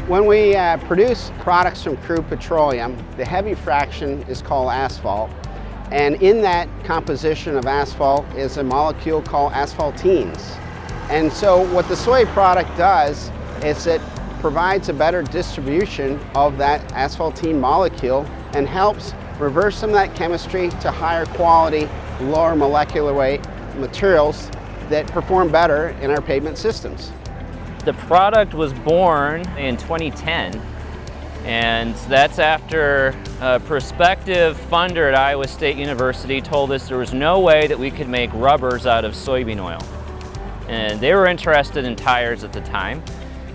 When we produce products from crude petroleum, the heavy fraction is called asphalt. And in that composition of asphalt is a molecule called asphaltenes. And so what the soy product does is it provides a better distribution of that asphaltene molecule and helps reverse some of that chemistry to higher quality, lower molecular weight materials that perform better in our pavement systems. The product was born in 2010, and that's after a prospective funder at Iowa State University told us there was no way that we could make rubbers out of soybean oil. And they were interested in tires at the time,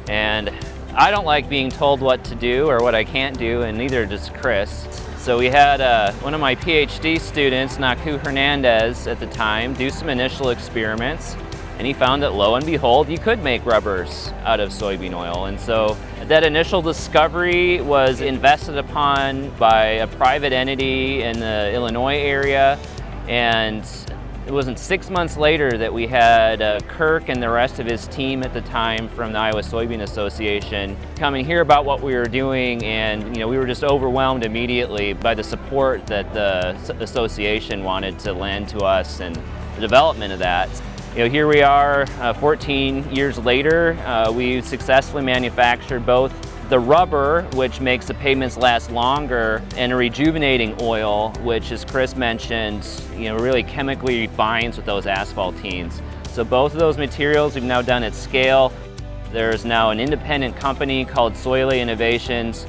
and I don't like being told what to do or what I can't do, and neither does Chris. So we had one of my PhD students, Naku Hernandez at the time, do some initial experiments, and he found that lo and behold, you could make rubbers out of soybean oil. And so that initial discovery was invested upon by a private entity in the Illinois area, and it wasn't 6 months later that we had Kirk and the rest of his team at the time from the Iowa Soybean Association come and hear about what we were doing, and we were just overwhelmed immediately by the support that the association wanted to lend to us and the development of that. Here we are 14 years later. We successfully manufactured both the rubber, which makes the pavements last longer, and a rejuvenating oil, which, as Chris mentioned, really chemically binds with those asphaltenes. So both of those materials we've now done at scale. There's now an independent company called Soy Innovations.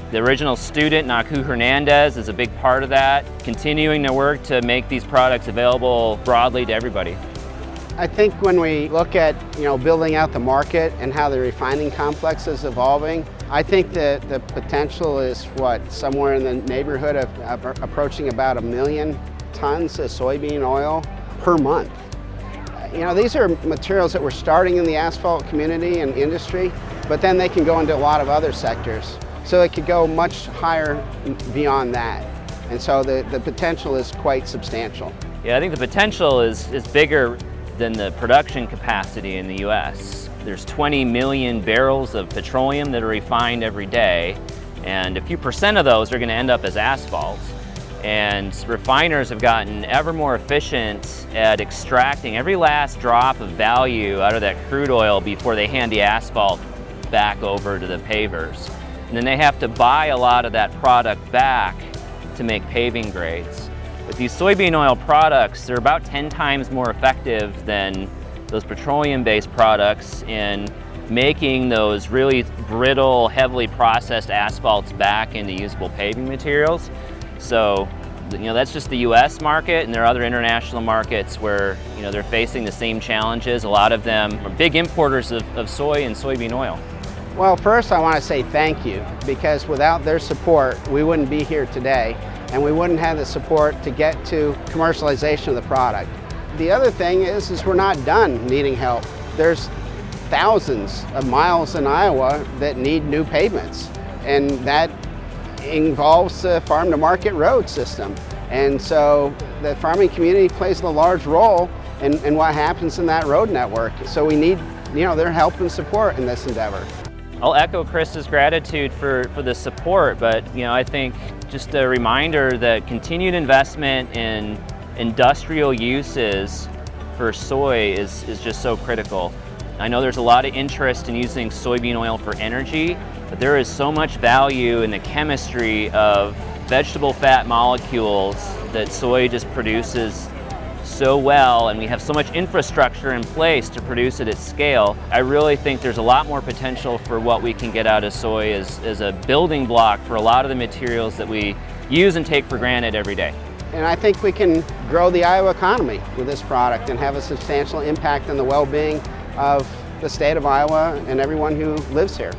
The original student, Naku Hernandez, is a big part of that, continuing to work to make these products available broadly to everybody. I think when we look at building out the market and how the refining complex is evolving, I think that the potential is somewhere in the neighborhood of approaching about 1 million tons of soybean oil per month. These are materials that we're starting in the asphalt community and industry, but then they can go into a lot of other sectors. So it could go much higher beyond that. And so the potential is quite substantial. Yeah, I think the potential is bigger than the production capacity in the U.S. There's 20 million barrels of petroleum that are refined every day, and a few percent of those are going to end up as asphalt. And refiners have gotten ever more efficient at extracting every last drop of value out of that crude oil before they hand the asphalt back over to the pavers. And then they have to buy a lot of that product back to make paving grades. With these soybean oil products, they're about 10 times more effective than those petroleum-based products in making those really brittle, heavily processed asphalts back into usable paving materials. So, that's just the US market, and there are other international markets where, they're facing the same challenges. A lot of them are big importers of soy and soybean oil. Well, first I want to say thank you, because without their support, we wouldn't be here today, and we wouldn't have the support to get to commercialization of the product. The other thing is we're not done needing help. There's thousands of miles in Iowa that need new pavements, and that involves the farm-to-market road system. And so the farming community plays a large role in what happens in that road network. So we need their help and support in this endeavor. I'll echo Chris's gratitude for the support, but I think just a reminder that continued investment in industrial uses for soy is just so critical. I know there's a lot of interest in using soybean oil for energy, but there is so much value in the chemistry of vegetable fat molecules that soy just produces so well, and we have so much infrastructure in place to produce it at scale. I really think there's a lot more potential for what we can get out of soy as a building block for a lot of the materials that we use and take for granted every day. And I think we can grow the Iowa economy with this product and have a substantial impact on the well-being of the state of Iowa and everyone who lives here.